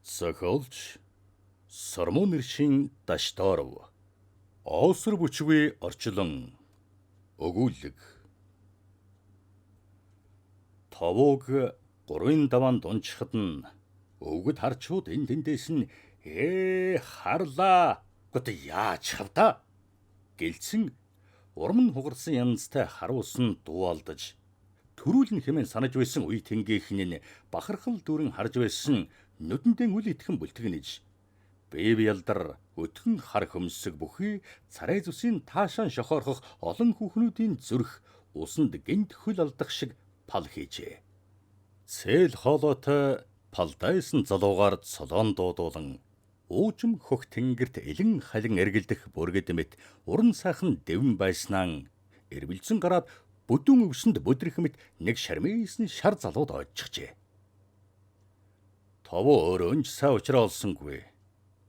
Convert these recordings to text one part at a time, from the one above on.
Зохиолч Сормон Иршин Дашторов. Оосор бүчгүй орчлон өгүүлэг. Товог 3-5 дунчхад нь өвгөд харчууд энэ тэндээс нь харлаа гот яаж хавда гэлцэн урам нь хугарсан янзтай харуулсан дууалдаж төрүүлэн хэмээн санаж байсан үе тэнгийнхэн нь бахархал дүрэн харж байсан нүдэндээ үл итгэн бүлтгэнэж бэв ялдар өтгөн хар хөмсөг бүхий царай зүсийн таашаан шохоорхох олон хүүхнүүдийн зүрх усанд гинт хөл алдах шиг пал хийжээ. Цээл хоолойтой палдайсан залуугаар цолоон дуудуулан уужим хөх тэнгэрт элен халин эргэлдэх бүргэд мэт уран сайхан дэвэн байснаа эрвэлзэн гараад бүдүүн өвсөнд бүдрэх мэт нэг шармээсэн шар залууд ойчжээ. Товоо өөрөө сайн уучраа олсонгүй.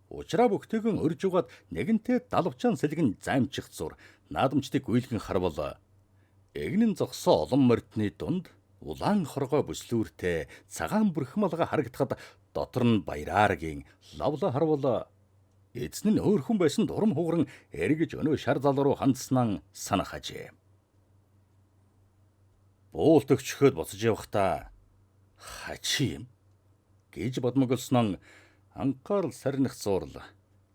Уучраа бүгтэйгэн өрж угаад нэгэнтээ далавчаан сэлгэн займчих зур наадамчдыг гүйлгэн харвал эгнэн зогсоо олон мордны дунд улаан хоргоо бүслүүртэй цагаан бүрхмалга харагдахад дотор нь баярааргийн лавла харвал эзэн нь өөр хүн байсан дурам хугаран эргэж өнөө шар залуу руу хандснаа санах ажээ. Буулт өгчөхөд буцаж явахдаа хачи юм гэж бодмоглосноо анхаарал сарних зуурл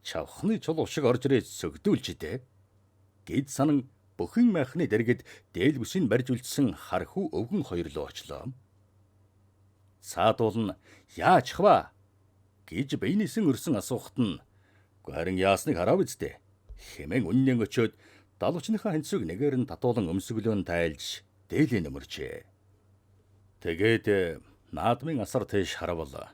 чавхны чулуу шиг орж ирээд сөгдүүлж дээ. Гэд санан бүхэн майхны дэргэд дээл бүсийг барьж үлдсэн хархуу өвгөн хоёр руу очлоо. Цаадуул нь яаж хва гэж биенээсэн өрсөн асуухт нь харин яасныг хараа үстэ хэмээн үннэн өчөөд далавчныхаа ханцыг нэгээр нь татуулан өмсгөлөөн тайлж дээлийн нөмөрчээ. Тэгээд наадмын асар тийш харавал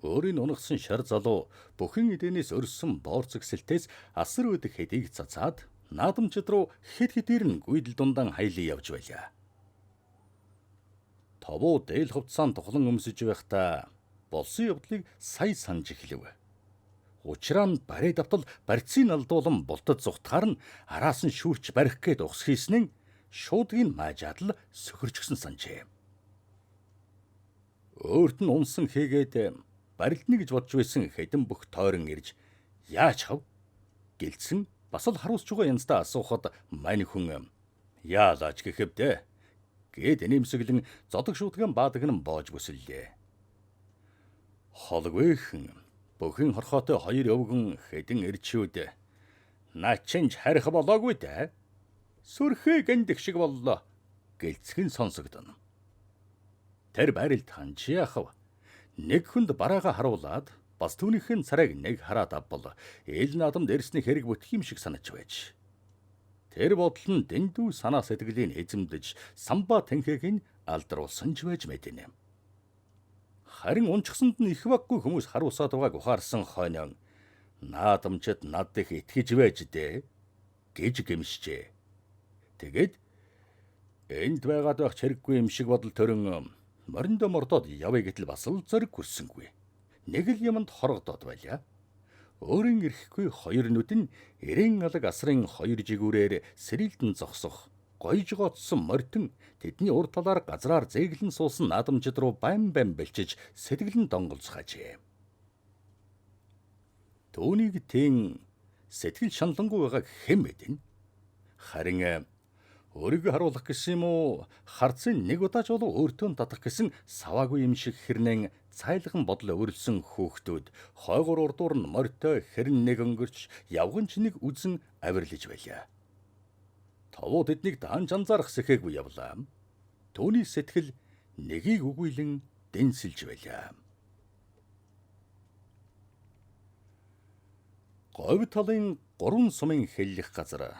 өөрийн унагсан шар залуу бүхэн эдэнээс өрсөн боорцогсэлтээс асар өдөх хэдийг цацаад наадамчид руу хэд хэдээр нь гүйдэл дундаан хайлан явж байлаа. Товоо дээл хувцаан тухлан өмсөж байхдаа болсон явдлыг сая санаж эхлэв. Учраа нь барэ давтал барьцын алдуулан бултад зүхтгаар нь араас нь шүүрч барих гээд ухс хийснэн шуудгийн маажаадл сөхөрчгсөн санжээ. Өөрт нь унсан хийгээд барилдна гэж бодж байсан хэдэн бүх тойрон ирж яаж хав гэлцэн бас л харуулж байгаа янзтай асуухад мань хүн яалаач гэхэвдэ гэд нэмсэглэн зодог шуудган баадаг нь боож бүсэллээ. Холгүйхэн бүхэн хорхоотой хоёр өвгөн хэдэн ирчүүд наачинж харих болоогүй дээ. Сүрхээ гэндэг шиг боллоо гэлцхэн сонсогдоно. Тэр барилд ханчи яхав нэг хүнд бараага харуулад бас түүнийхэн царайг нэг хараад авбал эл наадамд ирсний хэрэг бүтх юм шиг санаж байж. Тэр бодол нь дэндүү санаа сэтгэлийн эзэмдэж самбаа танхиг нь алдаруулсан ч байж мэдэнэ. Харин унчсанд нь их баггүй хүмүүс харуулсаад байгааг ухаарсан хойно наадамчид над их итгэж байж дээ гэж гэмшжээ. Тэгээд энд байгаад байх хэрэггүй юм шиг бодол төрөн мориндо мордоод явъя гэтэл бас л зориг хүрсэнгүй. Нэг л юмд хорогдоод байлаа. Өөрийн ирэхгүй хоёр нүд нь эрээн алаг асрын хоёр жигүүрээр сэрэлдэн зогсох гойж гоцсон мордон тэдний урд талаар газраар зээглэн суусан наадамчид руу бам бэлчиж сэтгэлэн донголцохажээ. Түүнийг тэн сэтгэл шаналнгуй байгааг хэн мэднэ? Харин өөрийгөө харуулах гэсэн юм уу харцын нэг удаа ч болов өөртөө татах гэсэн саваагүй юм шиг хэрнэн цайлган бодлоо өрөлсөн хөөхтүүд хойгор урдуур нь морьтой хэрн нэг өнгөрч явган ч нэг үзэн авирлаж байлаа. Товоо тэднийг даан жанзаарах сэхээгүй явлаа. Төвний сэтгэл нэгийг үгүйлэн дэнсэлж байлаа. Говь талын 3 сумын хэллэх газар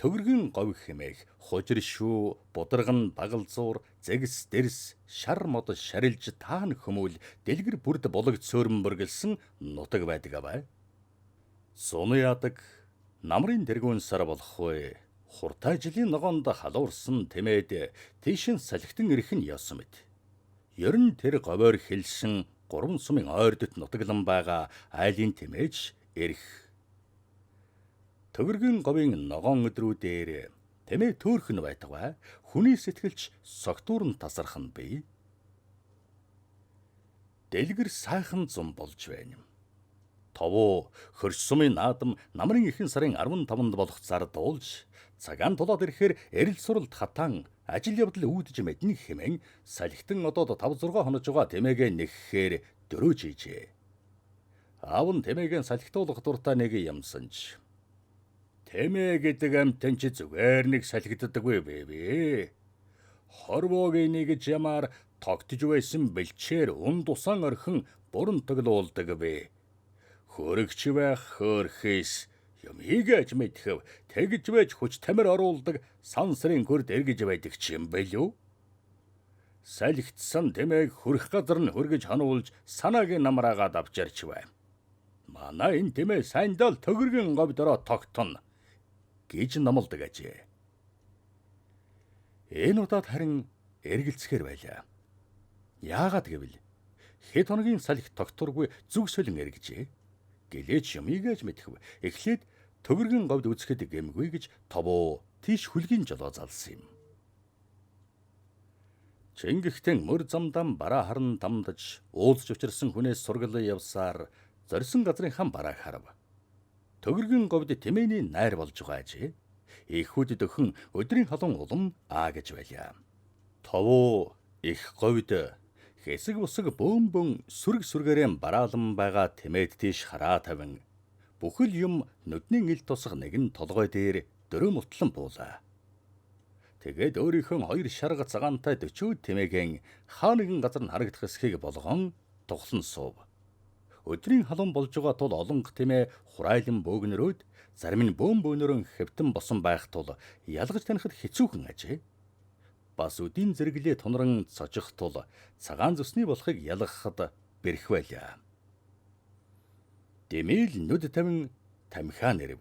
төгөргөн говь хэмээх хужир шүү бударган багалзуур зэгс дэрс шар мод шарилж таан хүмүүл дэлгэр бүрд булаг цөөрөн бүргэлсэн нутаг байдаг аваа. Суны ядаг намрын тэргүүн сар болохгүй хуртай жилийн ногоонд халуурсан тэмээд тийшин салхитан ирэх нь яасан мэт. Ерөн тэр говьор хэлсэн 3 сумын ойрдот нутаглан байгаа айлын тэмээж ирэх. Төгөргөн говийн ногоон өдрүүдээр тэмээ төөрхөн байтугай хүний сэтгэлч согтуурн тасарх нь бий. дэлгэр сайхан зам болж байна. Товоо хөрш сумын наадам намрын ихэнх сарын 15-нд болох зар дуулж цагаан тулаад ирэхээр эрэл суралт хатаан ажил явдал үүдэж мэднэ хэмээн салхитан одоод 5-6 хонож байгаа тэмээгээ нэгхээр дөрөөж ийжээ. Аав нь тэмээгээ салхитуулах дуртай нэг юмсанч. Тэмээ гэдэг амтэн чи зүгээр нэг салхитдаггүй бэбэ. Хорвоогийн нэг жамаар тогтж байсан бэлчээр ун дусан орхин буран тоглуулдаг бэ. Хөрөгч байх хөөрхөөс юм ийгэж мэдхэв тэгж байж хүч тамир оруулдаг сансрын гүрд эргэж байдаг ч юм байлуу. Салхитсан тэмээг хүрх газар нь хөргөж хануулж санаагийн намраагаад авчирч бай. Манай энэ тэмээ сайндал төгөргөн говьдороо тогтоно гэж намалдаг ажээ. Энэ удаад харин эргэлцэхээр байлаа. Яагаад гэвэл хэд хоногийн салхи тогтургүй зүг солин эргэжээ. Гэлээч юм ийгэж мэдхэв эхлээд төгөргөн говьд үзэхэд гэмгүй гэж товоо тийш хүлгийн жолоо залсан юм. Чингихтэн мөр замдам бараа харан дамдаж уулзж учирсан хүнээс сургалаа явсаар зорьсон газрын хан барааг харав. Төгөргөн говьд тэмээний найр болж байгаа ажээ. Ихүүд дөхөн өдрийн халуун улам гэж байлаа. Товоо их говьд хэсэг бусаг бөөн сүрэг сүргээрэн бараалан байгаа тэмээд тийш хараа тавин бүхэл юм нүдний ил тусах нэгэн толгой дээр дөрөө мутлан буулаа. Тэгээд өөрийнхөө 2 шарга цагаантай 40 тэмээгэн хаа нэгэн газар нь харагдах эсхийг болгон тухлан суув. Өдрийн халуун болж байгаа тул олонх тэмээ хурайлан бөөгнөрөөд зарим нь бөөнөрөн хэвтэн босон байх тул ялгаж танихад хэцүүхэн ажээ. Бас үдийн зэрэглээ тунран цожих тул цагаан зүсний болохыг ялгахад бэрх байлаа. Дэмэл нүд тавин тамхиа нэрв.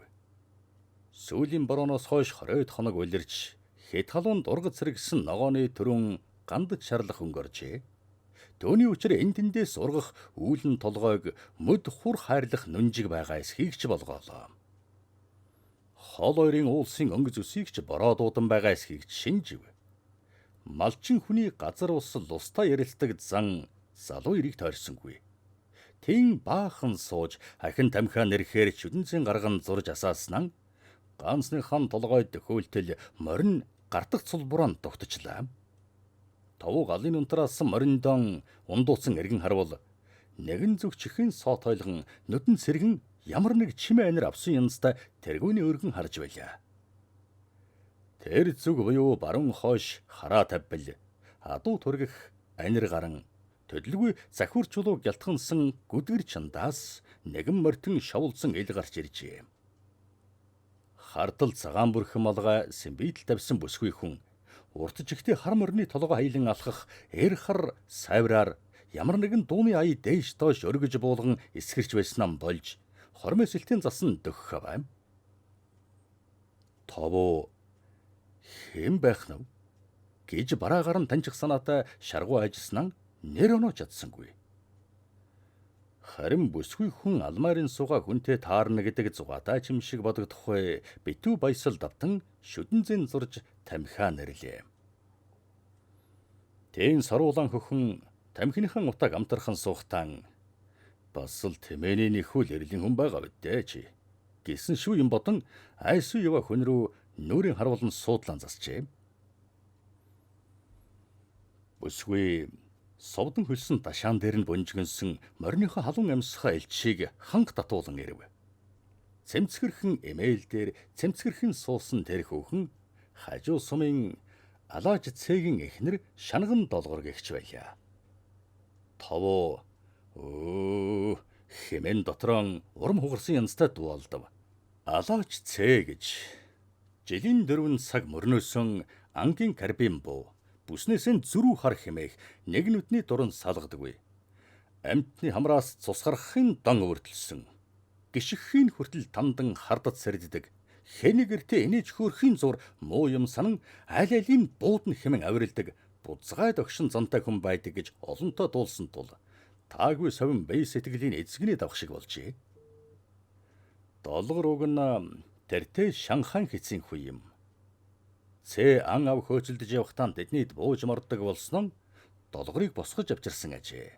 Сүүлийн борооноос хойш 20 хоног улирч хэд халуун дургад сэргсэн ногооны төрөн гандж шарлах өнгөрчээ. Төвний учир энэ тэндээс ургах үүлэн толгойг мөд хур хайрлах нүнжиг байгаа эсхийг ч болгоолоо. Хол хоёрын уулсын өнгө зүсийг ч бороо дуудан байгаа эсхийг шинжив. Малчин хүний газар ус лустаа ярилдаг зан залуу ирийг тойрсонгүй. Тэн баахан сууж ахин тамхиа нэрхээр чүдэнцэн гарган зурж асааснаа ганцныхан толгой дөхөөлтөл морин гартах цулбураан дугтчлаа. Товуу галын унтраас мориндон ундууцсан эргэн харвал нэгэн зүг чихэн соот хойлгон нүдэн сэргэн ямар нэг чимээ анир авсан янзтай тэргүүний өргөн харж байлаа. Тэр зүг буюу баруун хойш хараа тавбал адуу түргэх анир гаран төдөлгүй захиур чулуу гялтгансан гүдгэр чандаас нэгэн мортон шавуулсан ил гарч иржээ. Хартал цагаан бүрхэн малгай сэмбидэл тавьсан бүсгүй хүн урт жигтэй хар морины толгой хайлан алхах эр хар сайвраар ямар нэгэн дууны ая дээш доош өргөж буулган эсгэрч байснаа болж хормой сэлтийн засан дөхөх байм. Товоо хэн байх нь гэж бараагаар нь таньчих санаатай шаргуу ажилласнаа нэр оноо чадсангүй. Харин бүсгүй хүн алмарын сууга хүнтэй таарна гэдэг зугаатай чим шиг бодогдох вэ. Битүү баясал давтан шүдэн зурж тамхиа нэрлээ. Тэн саруулан хөхөн тамхиныхан утаг амтархан суухтан бас л тэмээний нэхүүл эрлийн хүн байгаа бидээ чи гэсэн шүү юм бодон айсуу ява хүн рүү нүрийн харвалан суудлан засчээ. Бүсгүй совдон хөлсөн дашаан дээр нь бунжгэнсэн мориныхоо халуун амьсгах элчийг ханг татуулан ирэв. Цэмцгэрхэн эмэйл дээр цэмцгэрхэн суусан тэр хөөхөн хажуу сумын алааж цэгийн эхнэр шанган долгор гихч байлаа. Товоо хэмээн дотроо урам хугарсан янзтай дуулдав. Алааж цэ гэж жилийн 4 цаг мөрнөөсөн ангийн карбин буу бүснээс нь зүрүү хар хэмээх нэг нүдний дуран салгадаггүй. Амьтны хамраас цус гарахын дан өвөртөлсөн. Гიშгхийн хүртэл тамдан хардад сэрддэг. Хэний гэртээ инээж хөөрхийн зур муу юм санан аль алийн буудна хэмээн авиралдаг. Бузгай догшин зантай хүн байдаг гэж олонтоо дуулсан тул таагүй совин бие сэтгэлийн эзэгний давх шиг болжээ. Долгор уг нь тэртээ Шанхай хэцийн хүй юм. Цэ ан ав хөөцөлдөж явахтаа тэднийд бууж морддог болсон нь долгорыг босгож авчирсан ажээ.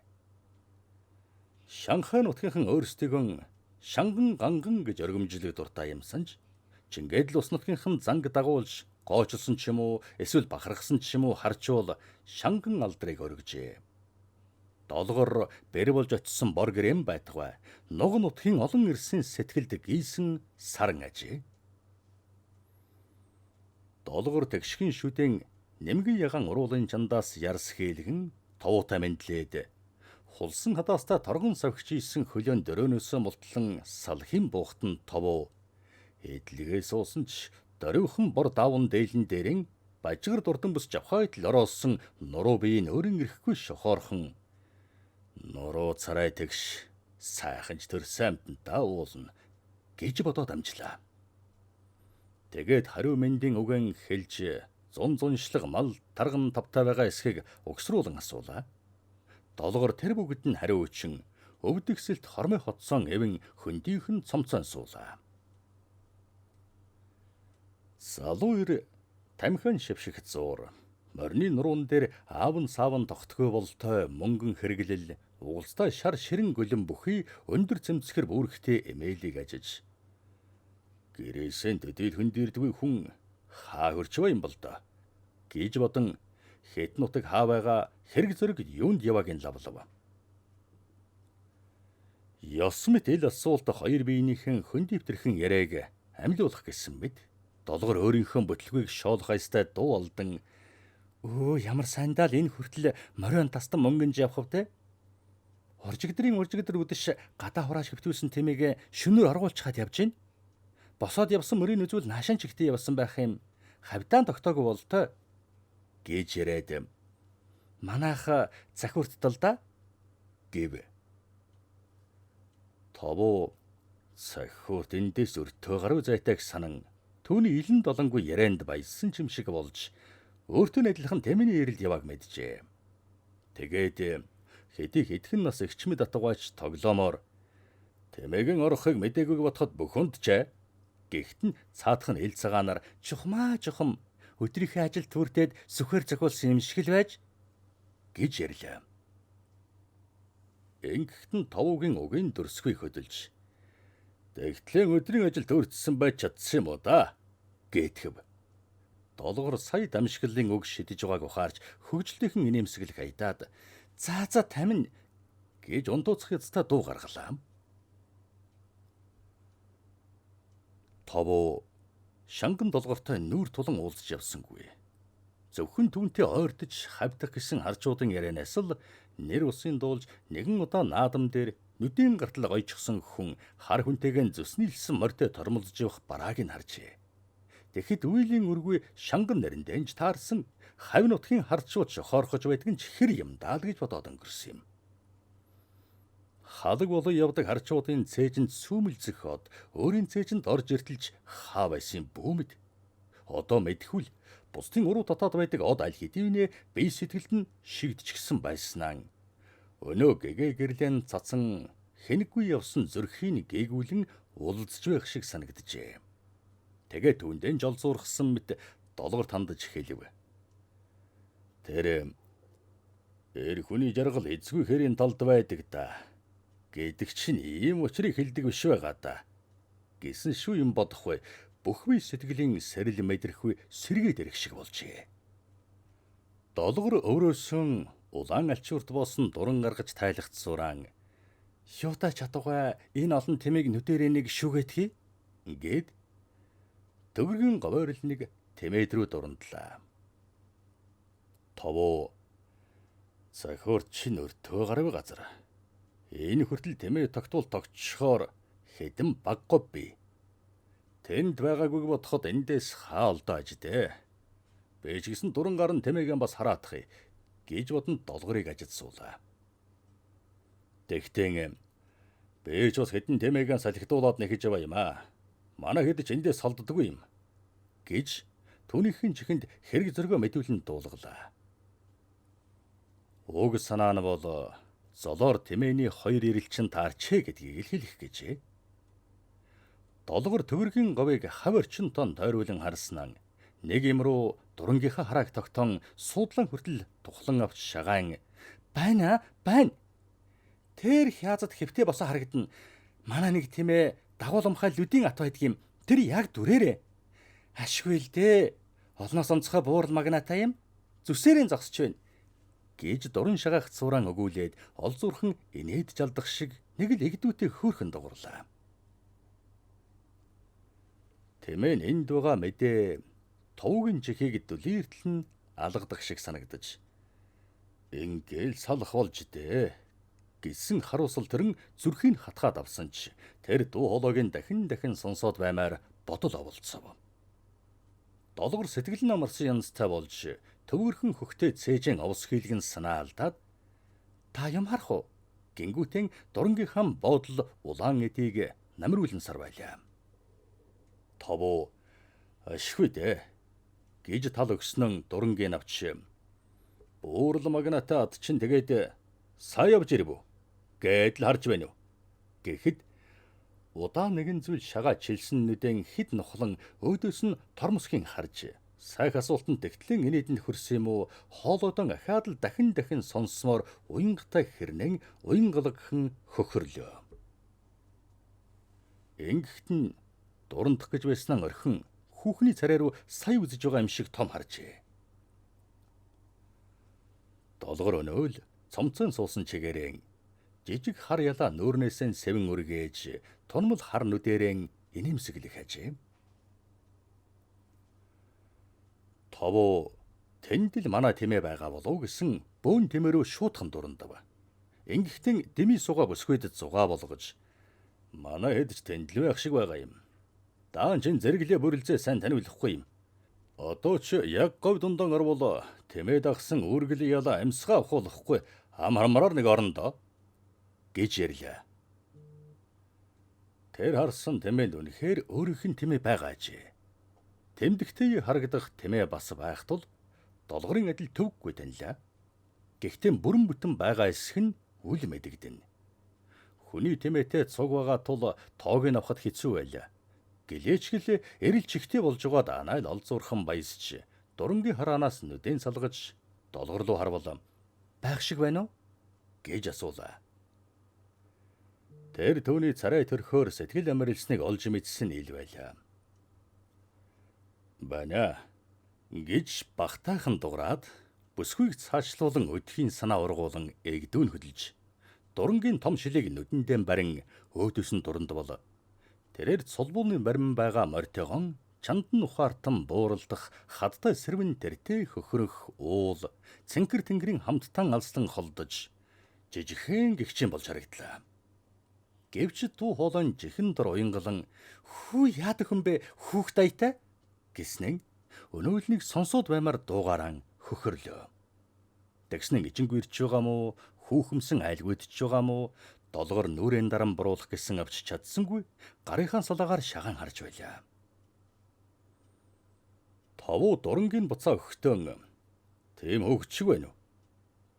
Шанхай нутгийнхан өөрсдийгөө Шанган ганган гэж өргөмжлөг дуртай юмсанж Чингээд л ус нутгийнхан занг дагуулж гоочилсон ч юм уу эсвэл бахархсан ч юм уу харчвал Шанган алдрыг өргөжээ. Долгор бэр болж очисон бор грэм байтугай нуг нутгийн олон эрсийн сэтгэлд гийсэн саран ажээ. Долгор тэгшгийн шүдэн нэмгэн ягаан уруулын чандаас ярс хийлгэн товуутай мэдлээд хулсан хадаастаа торгон савхичийсэн хөлөөн дөрөөнөөсөө мултлан салхин буухтан товоо эдлэгээ суусан ч дөрөвхөн бор даван дээлэн дээрэн бажигар дурдан бүс жавхайд л ороолсон нуруу биеийн өрн ирэхгүй шохоорхон нуруу царай тэгш сайханч төр саймтантаа уулна гэж бодоод амжлаа. Тэгээд хариу мэндийн үгэн хэлж зун зуншлаг мал тарган тавтай байгаа эсхийг угсруулан асуулаа. Долгор тэр бүгд нь хариу өчөн өвдөгсөлт хормой хотсон эвэн хөндийнхэн цомцон суулаа. Салуур тамхин шивших зуур морины нуруун дээр аавн саавн тогтгоо болтой мөнгөн хэрэглэл угалцтай шар ширэн гөлөн бүхий өндөр цэмцгэр бүрхтээ эмээлийг ажиж гэрээсээ төдийлхэн дэрдгүй хүн хаа хөрч ба юм бол доо гэж бодон хэд нутаг хаа байгаа хэрэг зэрэг юунд яваагийн лавлав. Ёсмит ил асуулт хоёр биенийхэн хөндөвтөрхэн яриаг амьлуулах гэсэн мэд. Долгор өөрийнхөө бүтлгийг шоолох айстай дуу алдан өө ямар сайндаа л энэ хүртэл морион тастан мөнгөнж явах вэ? Оржигдрийн үдэш гадаа хурааж хөвтүүлсэн тэмээг шөнөөр оргуулчихад явж гин. Босоод явсан мөрийн үзүүл наашаан чигтээ явсан байх юм. Хавдаан тогтоогүй болтой гэж яриад манайх захиурттал да гэв. Товоо захиурт эндээс өртөө гаруй зайтайг санан түүний илэн долонгүй ярианд баясан ч юм шиг болж өөртөө адилхан тэмээний эрэлд явааг мэджээ. Тэгээд хэдий хэдхэн нас эгчмэд атгаач тоглоомоор тэмээгийн орохыг мдэггүй бодоход бөхөндчээ. Гэхдээ цаадах нь ил цагаанаар чухмаа чухам өдрийнхөө ажил төртөд сүхээр зохиулсан юм шиг л байж гэж ярьлаа. Ингэхтэн товуугийн угийн дөрсгүй хөдөлж тэгтлэн өдрийн ажил төртсөн байж чадсан юм уу да гэтгэв. Долгор сая дамжиглалын үг шидэж байгааг ухаарч хөгжлийнхэн инээмсэглэх айдаад за тамин гэж ундууцах яцтай дуу гаргалаа. Товоо Шанган долгортой нүүр тулан уулзж явсангүй. Зөвхөн түүнтэй ойртож хавдах гэсэн харчуудын ярианаас л нэр усын дуулж нэгэн удаа наадам дээр нүдийн гартал гойчихсон хүн хар хүнтэйгэн зүснилсэн морьтой тормолж явах барааг нь харжээ. Тэгэхэд үйлийн үргүй Шанган нариндэнж таарсан хавь нутгийн харчууд шохоорхож байдаг нь хэр юм даа л гэж бодоод өнгөрсөн юм. Халаг болоо явдаг харчуудын цээжинд сүүмэлзэход өөрийн цээжинд орж иртэлж хаа байсан бүүмэд. Одоо мэдхүүл бусдын уруу татаад байдаг од аль хэдийнэ бие сэтгэлд нь шигдчихсэн байснаа. Өнөө гэгээ гэрлэн цацсан хэнэггүй явсан зүрхийн гээгүүлэн улзж байх шиг санагджээ. Тэгээ түүндэн жолзуурхсан мэт долгор тандаж хэлв. Тэр хүний жаргал эзгүй хэрийн талд байдаг да. Гэдэг чинь ийм учрыг хэлдэг биш байгаа да. Гэсэн шүү юм бодохгүй бүх бие сэтгэлийн сэрэл мэдрэхгүй сэргээд ирэх шиг болжээ. Долгор өөрөөсөн улаан алчуурт боосон дуран гаргаж тайлгцсууран "Шуута чадваа энэ олон тэмээг нүдэрээ нэг шүгэтгэе" гээд төгөргийн говьрол нэг тэмээд рүү дурандлаа. Товоо захиурт чинь өртөө гарав газар. Энэ хүртэл тэмээ тогтвол тогтчохоор хэдэн баггүй би. Тэнд байгаагүй бодоход эндээс хаа олдоо аж дээ. Би ч гэсэн дуран гарan тэмээгээ бас хараадах гэж бодон долгорыг ажидсуулаа. Тэгтэн би ч бас хэдэн тэмээгээ салхитуулаад нэхэж яваа юм аа. Манай хэд ч эндээс солддоггүй юм гэж түүнийхэн чихэнд хэрэг зөргөө мэдүүлэн дуулгалаа. Уг санаа нь бол золоор тэмээний хоёр ирэлчин таарчээ гэдгийг хэлэх гэжээ. Долгор төгөргийн говийг хав орчин тон тойруулан харснаа нэг юм руу дурангийнхаа харааг тогтоон суудлан хүртэл тухлан авч шагаан байна байна Тэр хязад хэвтээ босоо харагдана. Манай нэг тэмээ дагуулмхай лүдийн ат байдаг юм. Тэр яг дүрээрээ. Ашгүй л дээ. Олноос онцгой буурал магнатай юм. Зүсээрийн зогсож байна. Гэж дуран шагаах цураан өгүүлээд олзуурхан инээд жалдах шиг нэг л эгдүүтэй хөөрхөн дугурлаа. Тэмээ энд байгаа мэдээ товгийн чихийг дүлиэртэл нь алгадах шиг санагдаж ингээл салах болж дээ гэсэн харуусал тэрэн зүрхийг хатгаад авсан ч тэр дуу хоолойг дахин сонсоод баймаар бодол оволцов. Долгор сэтгэл намарсан янзтай болж төвөрхөн хөхтэй цээжэн овс хийлгэн санаалдаад та юм харах уу? Гингүүтэн дурангийнхаа бодол улаан эдийг намруулан сарвайлаа. Тавуу ашгүй дээ гэж тал өгснөн дурангийн авч буурал магнатай ад чин тэгээд сая явж ирв үү гэдэл харж байна уу гэхэд удаан нэгэн зүйл шагаа чилсэн нүдэн хид нохлон өөдөөс нь тормосхийн харж сайх асуултанд тэгтлэн инээдэнд хөрсөн юм уу хоолойдон ахаад л дахин сонссомоор уянгатай хэрнэн уянгалагхан хөхөрлөө. Ингэхт нь дурандах гэж байсан орхин хүүхний царай руу сая үзэж байгаа юм шиг том харжээ. Долгор өнөөл цомцон суусан чигээрэн жижиг хар ялаа нүүрнээсээ сэвэн үргээж тунмал хар нүдэрэн инэмсэглэх хажээ. Тавуу тэнд л манай тэмээ байгаа болов гэсэн бөөн тэмээрөө шуутхан дурандав. Ингэхтэн дэмий сугаа бүсгүйдэд зугаа болгож манай хэд ч тэнд л байх шиг байгаа юм. Даан чин зэрэглээ бүрэлзээ сайн таниулахгүй юм. Одоо ч яг говь дундаа орвол тэмээ дагсан үргэлээ яла амьсгаа ухуулахгүй амармараар нэг орондоо гэж ярьлаа. Тэр харсан тэмээнд үнэхээр өөрийнх нь тэмээ байгаа ажээ. Тэмдэгтэй харагдах тэмээ бас байх тул долгорын адил төвөггүй танилаа. Гэхдээ бүрэн бүтэн байгаа эсэх нь үл мэдэгдэнэ. Хүний тэмээтэй цуг байгаа тул тоог нь авахд хэцүү байлаа. Гэлээчгэл эрэл чихтэй болж байгаа даанай л олзуурхан баясч дурангийн хараанаас нүдэн салгаж долгор руу харвал байх шиг байна уу гэж асуулаа. Тэр түүний царай төрхөөр сэтгэл амарлсныг олж мэдсэн ил байлаа. Бана гэж багтаахан дуграад бүсгүйг цаашлуулан өдхийн санаа ургуулan эгдүүн хөдөлж дурангийн том шилийг нүдэндээ барин өөдөөс нь дуранд бол тэрээр цулбууны баримн байгаа морьтойгон чандан ухаартан бууралдах хадтай сэрвэн тэртэй хөхрөх уул цэнхэр тэнгэрийн хамттан алслан холдож жижигхэн гихчин болж харагдлаа. Гэвч дуу хоолойн жихэн дор уянгалан хүү яадаг хүн бэ хүүхд даятай гэснэн өнөөлнийг сонсоод баймаар дуугаран хөхөрлөө. Тэгснэн ижингүй ирж байгаа мó хүүхэмсэн айлгүйдж байгаа мó долгор нүрэн даран буруулах гэсэн авч чадсангүй гарынхаа салаагаар шагаан харж байлаа. Тавуу дурангийн буцаа өгтөн тийм хөгчг байна уу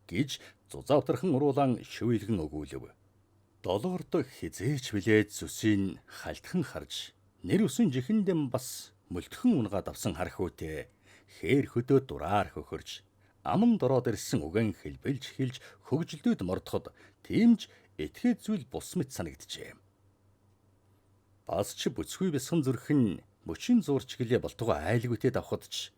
гэж зузаавтархан уруулан шивэлгэн өгүүлв. Долгорд хизээч билээд зүсийн халтхан харж нэр усын жихэндэн бас мөлтгөн унгаад авсан харах үүтээ хээр хөдөө дураар хөхөрж аман дороод ирсэн угаан хэлбэлж хэлж хөгжилдүүд мордоход тиймж этгээд зүйл бус мэт санагджээ. Бас ч бүцгүй бясхан зүрхэн мөчийн зуурч гэлээ болтгоо айлгүйтэд авахд ч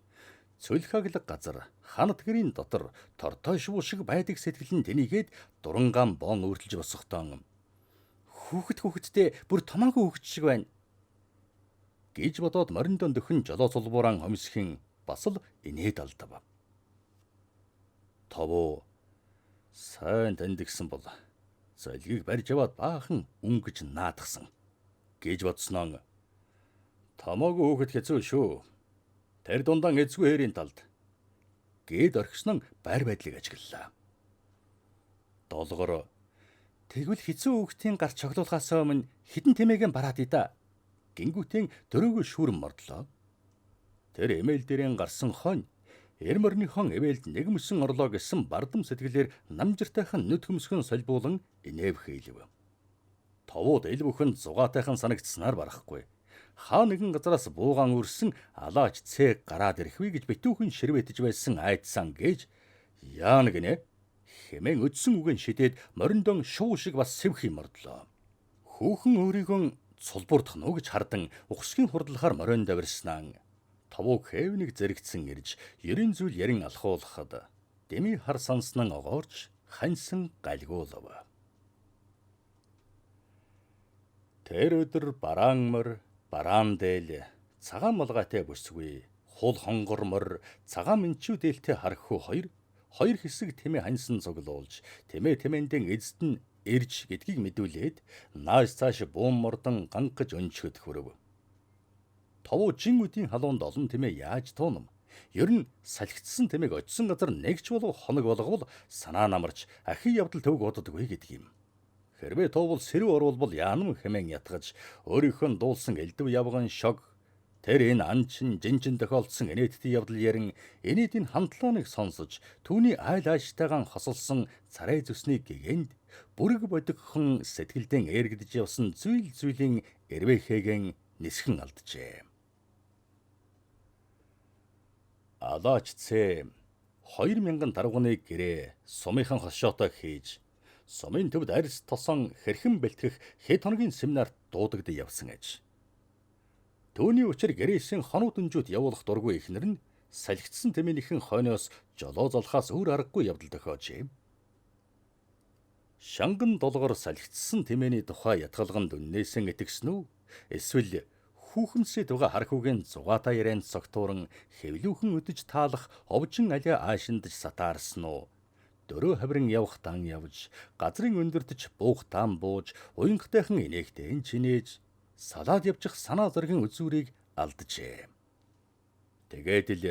цөлхаглаг газар хан тэтгэрийн дотор тортой шуу шиг байдаг сэтгэл нь тэнийгээд дурангаан боон өөртөлж босгохтон хүүхдтэй бүр томоогүй хүүхд шиг байна гэж бодоод мориндон дөхөн жолоо цулбууран хомсхийн бас л инээд алдав. Тавуу сайн танд гисэн бол золгийг барьж аваад баахан өнгөж наадахсан гэж бодсноо томоогүй хүүхэд хэцүү шүү. Тэр дундаан эзгүй хэрийн талд гээд орхиснон байр байдлыг ажиглалаа. Долгор тэгвэл хэцүү хүүхдийн гар чоглуулахаас өмнө хідэн тэмээгэн бараад ида гингүүтэн дөрөөгөө шүүрэн мордлоо. Тэр эмээл дээрэн гарсан хонь эрмөрнийхон эвэлд нэгмсэн орлоо гэсэн бардам сэтгэлээр намжиртайхан нүд хөмсгөн солбуулан инэв хийлв. Товууд ил бүхэн зугаатайхан санагдсанаар барахгүй. Хаа нэгэн газараас буугаан үрсэн алаач цэг гараад ирэхвэ гэж битүүхэн ширвэтэж байсан айдсан гэж яана гинэ Хэмээн өдсөн үгэн шидээд мориндон шуу шиг бас сэвх юм ордлоо. Хүүхэн өөрийгөө цулбуурдах нөө гэж хардан ухсгийн хурдлахаар морион давирснаа тавуу хэвнийг зэрэгцэн ирж ерийн зүйл ярин алхуулахад дэмий хар санснан огоорч ханьсан гальгуулав. Тэр өдөр бараан мөр, бараан дээл, цагаан малгайтай бүсгүй, хул хонгор мөр, цагаан минчүү дээлтэй харахгүй хоёр хэсэг тэмээ ханьсан цуглуулж, тэмээндэн эзэд нь ирж гэдгийг мэдүүлээд нааш цааш буун мордон гангаж өнчгөд хүрв. Тавуу жин үдийн халуунд олон тэмээ яаж туунам? Ер нь салхицсан тэмээг очисон газар нэгч болов хоног болговол санаа намарч ахи явдал төвг боддоггүй гэдэг юм. Хэрвээ туувал сэрүү орвол яанам хэмээн ятгаж өөрийнхөө дуулсан элдв явган шог тэр энэ анчин жинжин тохиолдсон инээдтэй явдал ярин инээдийн хандлааныг сонсож түүний айл аажтайгаан хосолсон царай зүсний гэгэнд бүрэг бодигхон сэтгэлдэн эргэж явсан зүйлийн эрвэхэгэн нисхэн алджээ. Алаачцээ 2000 даргууны гэрээ сумынхан хошоотоо хийж сумын төвд арьс тосон хэрхэн бэлтгэх хэд хоногийн семинарт дуудагдж явсан аж. Төвний учир гэрээсийн хонуу дүнжүүд явуулах дургүй ихнэр нь салхицсан тэмээнийхэн хойноос жолоо золхоос өөр аргагүй явдал тохиожээ. Шанган долгор салхицсан тэмээний тухай ятгалганд үннээсэн итгэсэн үү? Эсвэл хүүхэмсэд байгаа хархуугийн зугаатай ярианд согтууран хэвлүүхэн өдөж таалах овжин алиа аашиндж сатаарсан уу? Дөрөө хаврын явах дан явж, газрын өндөртөж буух дан бууж, уянгатайхан инээгтэн чинээж, салаад явчих санаа зоргийн үзүүрийг алджээ. Тэгээд л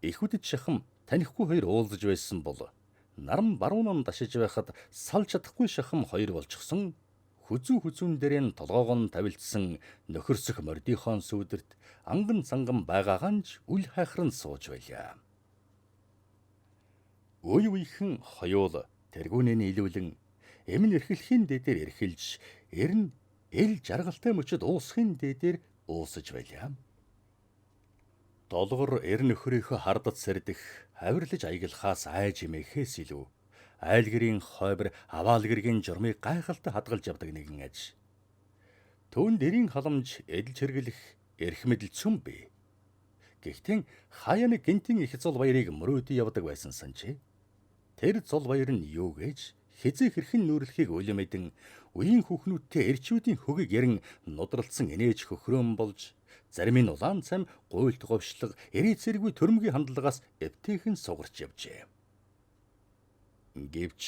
эхүдэд шахам танихгүй хоёр уулзаж байсан бол наран баруунан дашиж байхад салж чадахгүй шахам хоёр болчихсон. Хүзүүн дээрэн толгоогон тавилдсан нөхөрсөх мордийнхоон сүүдэрт анган цанган байгааганж үл хайхран сууж байлаа. Үе үехэн хоёул тэргүүнээ нийлүүлэн эмн эрхлэхийн дээдээр эрхэлж эрн эл жаргалтай мөчөд уусхын дээдээр уусаж байлаа. Долгор эр нөхрийнхөө хардад сэрдэх авирлаж аяглахаас айж имэхээс илүү айлгэрийн хойбор аваалгэргийн журмыг гайхалтай хадгалж явдаг нэгэн аж. Түүнд эрийн халамж эдэлж хэрэглэх эрх мэдэл цөм бий. Гэхдээ хаяа нэг гинтийн их зол баярыг мөрөөдөө явдаг байсан санжээ. Тэр зол баяр нь юу гэж хизээ хэрхэн нүүрлэхийг үлэмэдэн үеийн хүүхнүүдтэй эрчүүдийн хөгийг ярин нудралцсан инээж хөхрөөн болж зарим нь улаан цам гуйлт говьшлог эрээ зэрэггүй төрмгийн хандлагаас эвтэйхэн сугарч явжээ. Гэвч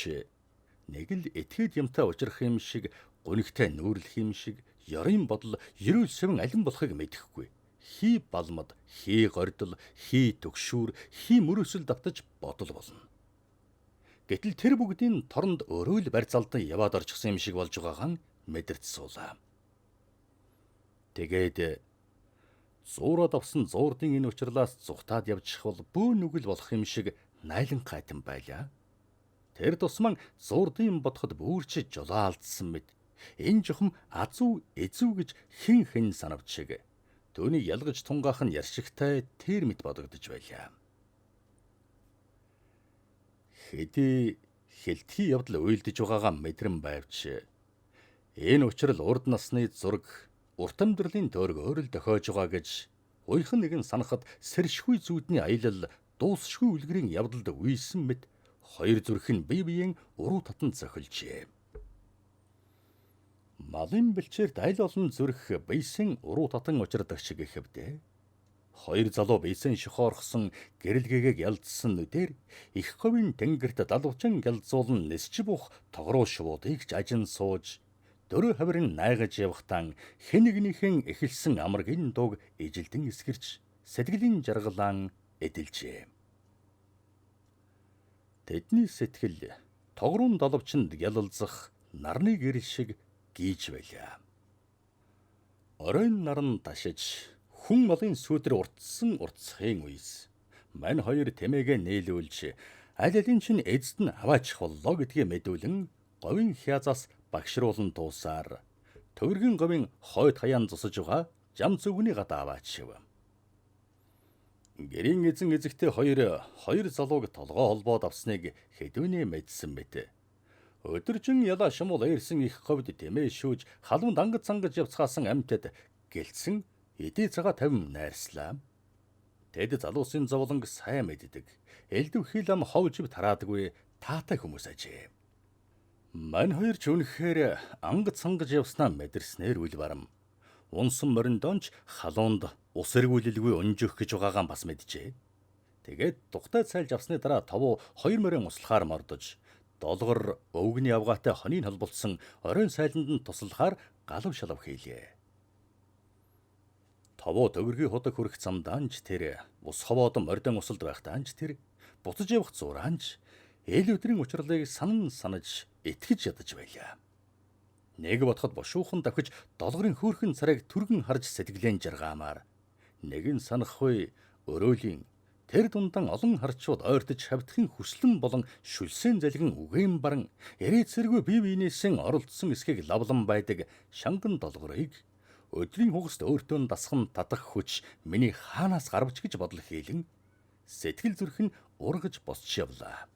нэг л этгээд юмтай ужрах юм шиг гунигтай нүүрлэх юм шиг ёрын бодол ерөөл сэвэн алин болохыг мэдэхгүй. Хий балмад, хий гордол, хий төгшүүр, хий мөрөөсөл давтаж бодол болно. Гэтэл тэр бүгдийн торонд өөрөө л барьцаалдан яваад орчихсон юм шиг болж байгаагаан мэдэрч суулаа. Тэгээд зуураад авсан зуурдын энэ учрлаас зүхтаад явчих бол бөө нүгэл болох юм шиг найлан гайтан байлаа. Тэр тусман зуурдын бодоход бүрч жолоо алдсан мэд. Энэ жохом азуу эзүү гэж хэн санавчиг. Төвний ялгаж тунгаах нь яршигтай тэр мэд бодогдож байлаа. Хэдий хилтгий явдал уйлдэж байгаагаа мэдрэн байвч энэ учрал урд насны зураг урт амьдралын төөргөөр л дохиож байгаа гэж уйхан нэгэн санахад сэршгүй зүүдний аялал дуусшгүй үлгэрийн явдалд үйсэн мэт хоёр зүрх нь бие биеийн уруу татан зохилжээ. Малын бэлчээрд аль олон зүрх бийсэн уруу татан учирдаг шиг ихэвдэ. Хоёр залуу бийсэн шохоорхсон гэрэлгээгийг ялдсан нүдээр их говийн тэнгэрт далвчан гэлзуулан нисч бух тогроо шуудыг жажин сууж дөрөө хаврын найгаж явахтан хэн нэгнийхэн эхэлсэн амаргийн дуг ижилдэн эсгэрч сэтгэлийн жаргалан эдэлжээ. Тэдний сэтгэл тогроон далавчанд гялалзах нарны гэрэл шиг гийж байлаа. Оройн наран ташиж хүн малын сүүдэр уртсан уртсахын үес мань хоёр тэмээгээ нээлүүлж аль алин чинь эзэд нь аваачих боллоо гэдгээ мэдүүлэн говийн хязаас багшруулан дуусаар төвөргөн говийн хойд хаяан зусаж байгаа жам зүгний гадаа аваачив. Гэрийн эзэн эзэгтэй хоёр залууг толгой холбоод авсныг хэдвэний мэдсэн мэт. Өдөржин ялаа шумул ирсэн их говьд тэмээ шүүж халуун дангад сангаж явцгаасан амьтад гэлцэн эдий цагаа тавин найрслаа. Тэд залуусын зовлонг сайн мэддэг. Элдв хил ам ховжив тараадаггүй таатай хүмүүс ажээ. Мань хоёр ч үнэхээр ангад сангаж явснаа мэдэрснээр үл барам. Унсан мориндонч халуунд ус эргүүлэлгүй өнжих гэж байгаагаа бас мэджээ. Тэгээд тухтай цайлж авсны дараа тавуу хоёр морин услахаар мордож, долгор өвгний авгаатай хоныг холболцсон оройн сайланд нь туслахаар галав шалав хийлээ. Тавуу төгөргийн худаг хүрэх замдаанч тэр ус ховоод мордон усалд байхтаанч тэр буцаж явах зураанч эл өдрийн учрлыг санаж итгэж ядаж байлаа. Нэг бодоход бошуухан давхиж долгорын хөөрхөн царайг түргэн харж сэтгэлэн жаргаамаар нэгэн санахгүй өрөөлийн тэр дундан олон харчууд ойртож хавтхын хүслэн болон шүлсэн залгин үгээн баран ярээд зэргүй бие биенээсээ оролцсон эсхийг лавлан байдаг шанган долгорыг өдрийн хугаст өөртөө дасхан татах хүч миний хаанаас гарвч гэж бодол хийлэн сэтгэл зүрх нь ургаж босч явлаа.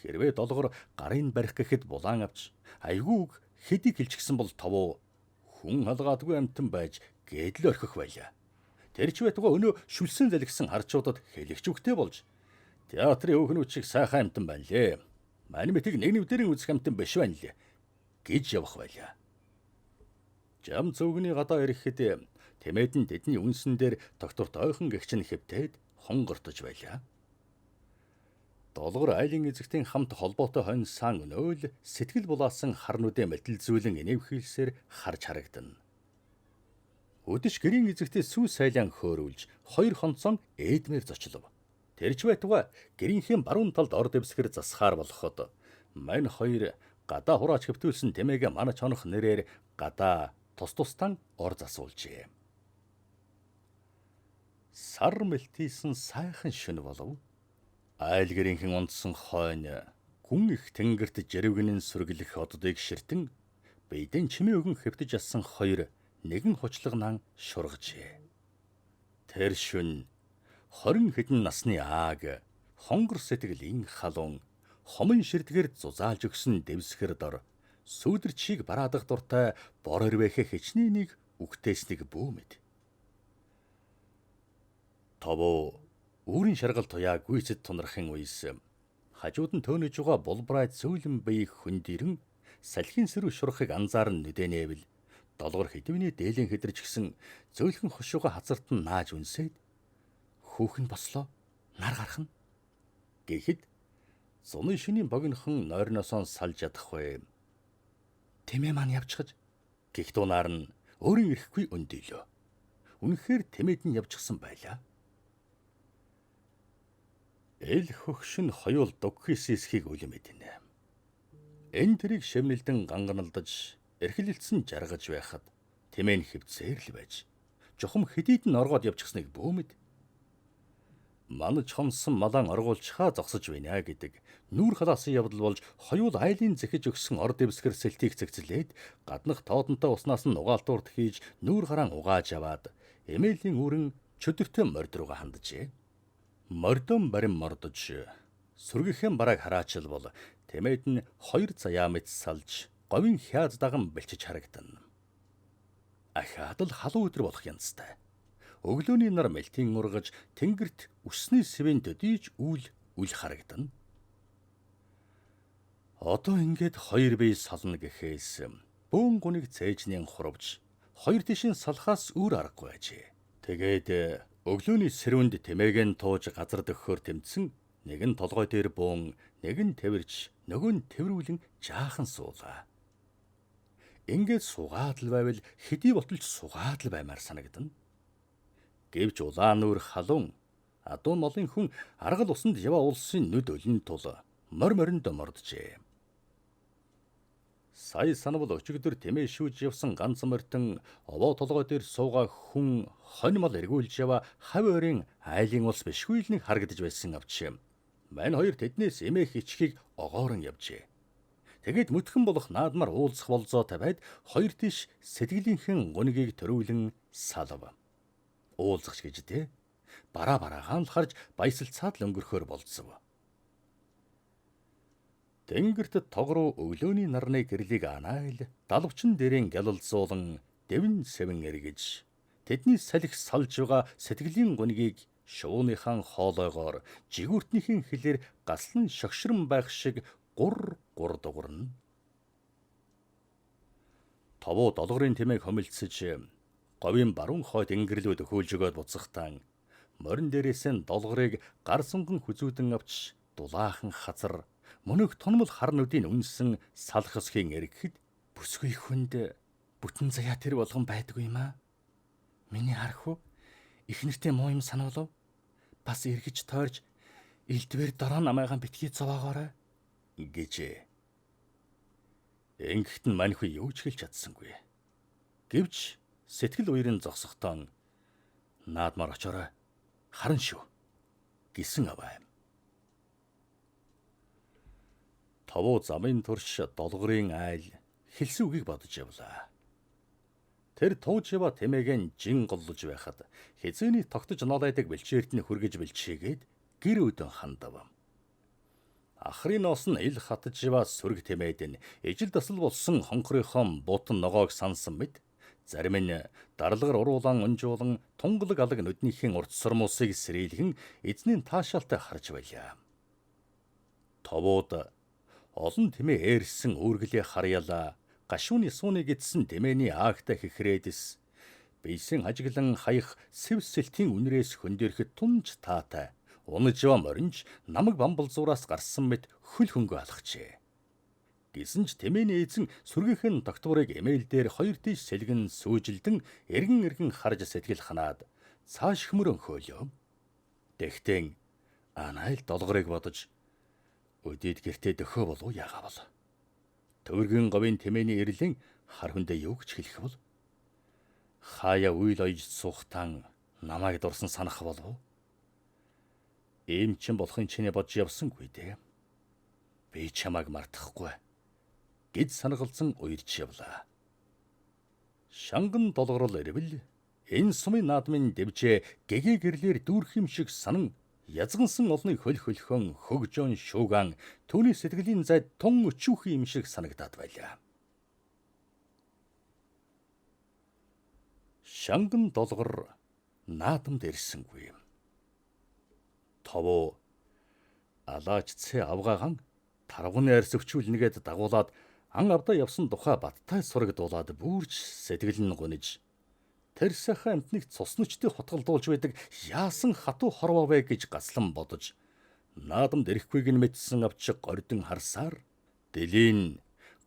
Хэрвээ долгор гарын барих гэхэд булаан авч айгүйг хэдий хэлчихсэн бол тавуу хүн халгаадгүй амтан байж гэдэл орхих байлаа. Тэр ч байтугай өнөө шүлсэн залгисан харчуудад хэлэгч үгтэй болж театрын өөхнүүд шиг сайхан амтан байна лээ. Мань мэтийг нэг нэвдэрийн үзэх амтан биш байна лээ гэж явах байлаа. Жам зөвгний гадаа ирэхэд тэмээд нь тэдний үнсэн дээр докторт ойхон гэгч нь хэвтээд хонгортож байлаа. Долгор айлын эзэгтийн хамт холбоотой хоньсан өнөөл сэтгэл булаасан харнуудын мэтэлзүүлэн инэвхийлсээр харж харагдана. Өдөш гэрийн эзэгтээ сүү сайлан хөөрүүлж хоёр хонцон ээдмээр зочлов. Тэрч байтугай гэрийнхээ баруун талд ор дэвсгэр засахаар болоход мань хоёр гадаа хураач хэвтүүлсэн тэмээгээ манаж хонох нэрээр гадаа тус тустан ор засуулжээ. Сар мэлтийсэн сайхан шөнө болов. Айл гэрийнхэн унтсан хойно гүн их тэнгэрт жирвгэнэн сүргэлэх оддыг ширтэн бэдэн чимээ өгөн хэвтэж ассан хоёр нэгэн хучлаг шургажээ. Тэр шүн 20 хэдэн насны ааг хонгор сэтгэлийн халуун хомын ширдгэр зузаалж өгсөн дэвсгэр дор сүүдэрчийг бараадах дуртай бор өрвэхэ хичнэнийг үгтээснийг бүүмэд. Тавуу үүрийн шаргал туяа гүйцэд тунрахын үеэс хажууд нь төөнөж байгаа булбрай зөөлөн бие хөндөрөн салхин сэрүү шурахыг анзаарн нүдэнэвэл долгор хэдвэний дээлэн хэдэрч гисэн зөөлхөн хошууга хазарт нь нааж үнсээд хүүхэн бослоо нар гарах нь гэхэд зуны шинийн богинохон нойрноосоо салж ядахгүй. Тэмээ маань явчихаж гих дунаар нь өөрийн ирэхгүй өндөөлөө. Үнэхээр тэмээд нь явчихсан байлаа. Эл хөгшин хоёул дугхисэсхийг үлэмэдэнэ. Энэ тэрийг шивнэлдэн ганганалдаж эрхлэлцэн жаргаж байхад тэмээн хөвцээр л байж жухам хэдийд нь оргоод явчихсныг бөөмөд. Манаж хонсон малан оргуулчхаа зогсож байна гэдэг нүүр халаасан явдал болж хоёул айлын зэхэж өгсөн ор дэвсгэр сэлтийг цэгцлээд гаднах тоодонтой уснаас нь угаалтуурд хийж нүүр гараан угааж аваад эмээлийн үрэн чөдөртэй морд руугаа ханджээ. Мордон барин мордож сүргийнхэн бараг хараачил бол тэмээд нь хоёр заяа мэт салж говийн хяаз даган бэлчиж харагдана. Ахаад л халуун өдөр болох янзтай. Өглөөний нар мэлтийн ургаж тэнгэрт үсний сэвэн төдийж үл харагдана. Одоо ингээд хоёр бие сална гэхээс бөөн гуниг цээжнийн хуравж хоёр тишийн салхаас өөр аргагүй ажээ. Тэгээд өглөөний сэрүүнд тэмээгэн тууж газар дөхөөр тэмцсэн нэг нь толгой дээр буун нэг нь тэрвэрч нөгөө нь тэрврүүлэн жаахан суулаа. Ингээд суугаад л байвал хэдий ботолж суугаад л баймаар санагдана. Гэвч улаан нүр халуун адуу нолын хүн аргал усанд яваа улсын нүд өлн тул моринд морджээ. Сая санавал өчигдөр тэмээ шүүж явсан ганц морьтон овоо толгой дээр суугаа хүн хонь мал эргүүлж яваа хав ойрын айлын улс бишгүй л нэг харагдаж байсан авч. Мань хоёр тэднээс эмээх ичхийг огоорон явжээ. Тэгээд мөтгөн болох наадмаар уулзах болзоо тавиад хоёр тийш сэтгэлийнхэн гунигийг төрүүлэн салав. Уулзах гэж дээ. бараагаан л харж баясалцаад л өнгөрөхөөр болцов. Тэнгэрт тогруу өглөөний нарны гэрлийг анайл далавчин дээрэн гялалзуулан дэвэн сэвэн эргэж тэдний салхи салж байгаа сэтгэлийн гунигийг шууныхан хоолойгоор жигүүртнийхэн хэлээр гаслан шогшрон байх шиг гур дугурна. Товоо долгорын тэмээг хомилцож говийн баруун хойд ингэрлүүд өхөөлж өгөөд буцахтан морин дээрээс нь долгорыг гар сунган хүзүүдэн авч дулаахан хазар мөнөг тонмол хар нүдийн үнсэн салхасхийн эргэхэд бүсгүй хүнд бүтэн заяа тэр болгон байдгүй юм аа. Миний харах уу? Их нэртэй муу юм сануулав? Бас эргэж тойрж элдвэр дараа намайгаан битгий зовоогоорой гэжээ. Ингэхт нь маньхүү юу ч хэлж чадсангүй. Гэвч сэтгэл уярын зогсохтон наадмаар очоорой. Харан шүү гэсэн аваа юм. Товоо замын турш долгорын айл хэлсэн үгийг бодож явлаа. Тэр тууж ява тэмээгэн жин голлож байхад хизээний тогтож ноолайдаг бэлчээрт нь хүргэж бэлчээгээд гэр өдөн хандав. Ахрын ноос нь ил хатж ява сүрэг тэмээд нь ижил дасал болсон хонхрынхон бутан ногоог сансан мэд зарим нь даралгаар уруулан унжуулан тунгалаг алаг нүднийхэн урт сормуусыг сэрээлхэн эзний таашаалтай харж байлаа. Товоод олон тэмээ ээрсэн үүргэлээ харьяалаа. Гашууны сууныг эдсэн тэмээний аагтай хихрээдэс бийсэн ажиглан хаях сэвсэлтийн үнрээс хөндөрөхөд тунж таатай унаж ява моринж намаг бамбалзуураас гарсан мэт хөл хөнгө алхажээ. Гэсэн ч тэмээний эзэн сүргийнхэн докторыг эмэйл дээр 2 тийш сэлгэн сүүжилдэн эргэн харж сэтгэл ханаад цааш хөмөрөн хөөлөө. Тэгтэн анайл долгорыг бодож өдийд гэртээ дөхөө болов яагавал. Төвөргөн говийн тэмээний эрлэн хар хүндээ юу гэж хэлэх бол? Хаяа үйл ойж суухтан намайг дурсан санах болов? Ийм ч болохын чиний бодж явсангүй дээ. Би чамайг мартахгүй гэд санагалзан уярч явлаа. Шанган долгорол ирвэл энэ сумын наадмын дэвжээ гэгээ гэрлэр дүүрх юм шиг санан язгансан олны хөлхөн хөгжөөн шууган түүний сэтгэлийн зайд тун өчүүхэн юм шиг санагдаад байлаа. Шанган долгор наадамд ирсэнгүй. Товоо алаач цэ авгааган таргууны арьс өвчүүлнэгээд дагуулад ан авдаа явсан тухай баттай сурагдуулаад бүрж сэтгэл нь гуниж тэр сайхан амтныг цусночтой хутгалдуулж байдаг яасан хатуу хорвоо вэ гэж гаслан бодож наадамд ирэхгүйг нь мэдсэн авч гордон харсаар дэлийн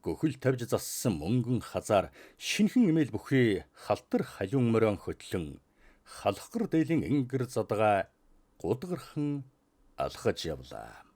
гөхөл тавьж зассан мөнгөн хазаар шинхэн имэйл бүхий халтар халиун морон хөтлөн халахгар дээлийн ингэр задгаа гудгархан алхаж явлаа.